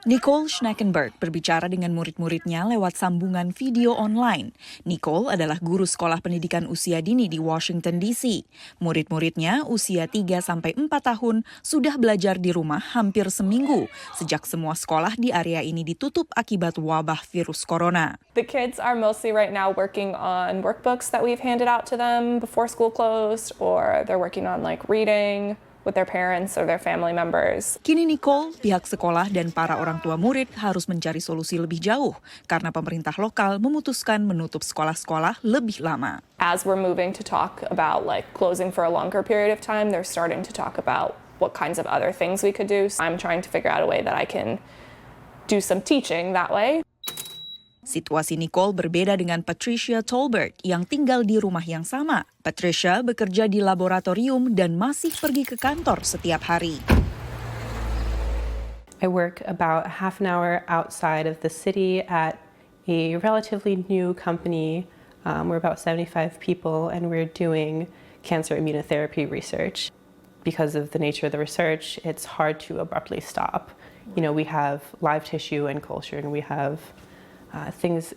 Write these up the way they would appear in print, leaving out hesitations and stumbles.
Nicole Schneckenberg berbicara dengan murid-muridnya lewat sambungan video online. Nicole adalah guru sekolah pendidikan usia dini di Washington, D.C. Murid-muridnya usia 3-4 tahun sudah belajar di rumah hampir seminggu sejak semua sekolah di area ini ditutup akibat wabah virus corona. The kids are mostly right now working on workbooks that we've handed out to them before school closed, or they're working on reading with their parents or their family members. Kini Nicole, pihak sekolah dan para orang tua murid harus mencari solusi lebih jauh karena pemerintah lokal memutuskan menutup sekolah-sekolah lebih lama. As we're moving to talk about closing for a longer period of time, they're starting to talk about what kinds of other things we could do. I'm trying to figure out a way that I can do some teaching that way. Situasi Nicole berbeda dengan Patricia Tolbert yang tinggal di rumah yang sama. Patricia bekerja di laboratorium dan masih pergi ke kantor setiap hari. I work about half an hour outside of the city at a relatively new company. We're about 75 people and we're doing cancer immunotherapy research. Because of the nature of the research, it's hard to abruptly stop. We have live tissue and culture, and we have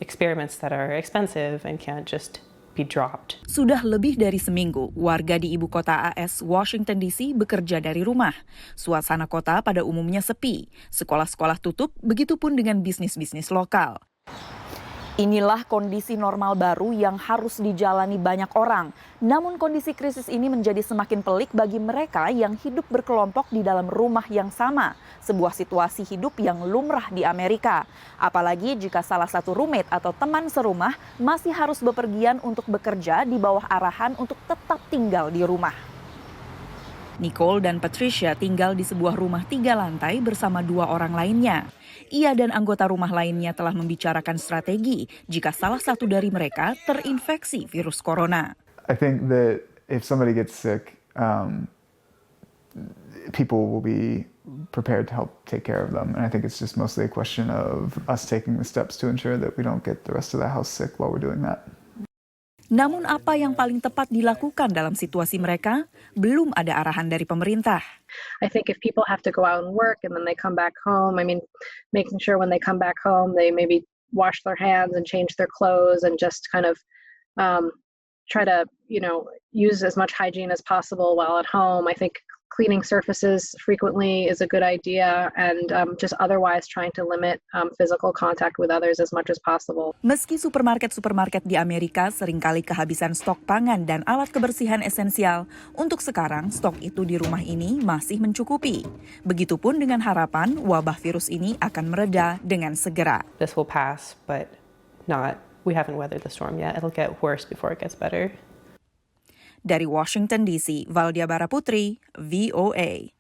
experiments that are expensive and can't just be dropped. Sudah lebih dari seminggu, warga di ibu kota AS, Washington DC, bekerja dari rumah. Suasana kota pada umumnya sepi. Sekolah-sekolah tutup, begitupun dengan bisnis-bisnis lokal. Inilah kondisi normal baru yang harus dijalani banyak orang. Namun kondisi krisis ini menjadi semakin pelik bagi mereka yang hidup berkelompok di dalam rumah yang sama. Sebuah situasi hidup yang lumrah di Amerika. Apalagi jika salah satu roommate atau teman serumah masih harus bepergian untuk bekerja di bawah arahan untuk tetap tinggal di rumah. Nicole dan Patricia tinggal di sebuah rumah 3 lantai bersama 2 orang lainnya. Ia dan anggota rumah lainnya telah membicarakan strategi jika salah satu dari mereka terinfeksi virus corona. I think that if somebody gets sick, people will be prepared to help take care of them. And I think it's just mostly a question of us taking the steps to ensure that we don't get the rest of the house sick while we're doing that. Namun apa yang paling tepat dilakukan dalam situasi mereka? Belum ada arahan dari pemerintah. I think if people have to go out and work and then they come back home, making sure when they come back home, they maybe wash their hands and change their clothes and just kind of try to, use as much hygiene as possible while at home. I think cleaning surfaces frequently is a good idea, and just otherwise trying to limit physical contact with others as much as possible. Meski supermarket-supermarket di Amerika seringkali kehabisan stok pangan dan alat kebersihan esensial, untuk sekarang stok itu di rumah ini masih mencukupi. Begitupun dengan harapan wabah virus ini akan mereda dengan segera. This will pass, but we haven't weathered the storm yet. It'll get worse before it gets better. Dari Washington DC, Valdya Baraputri, VOA.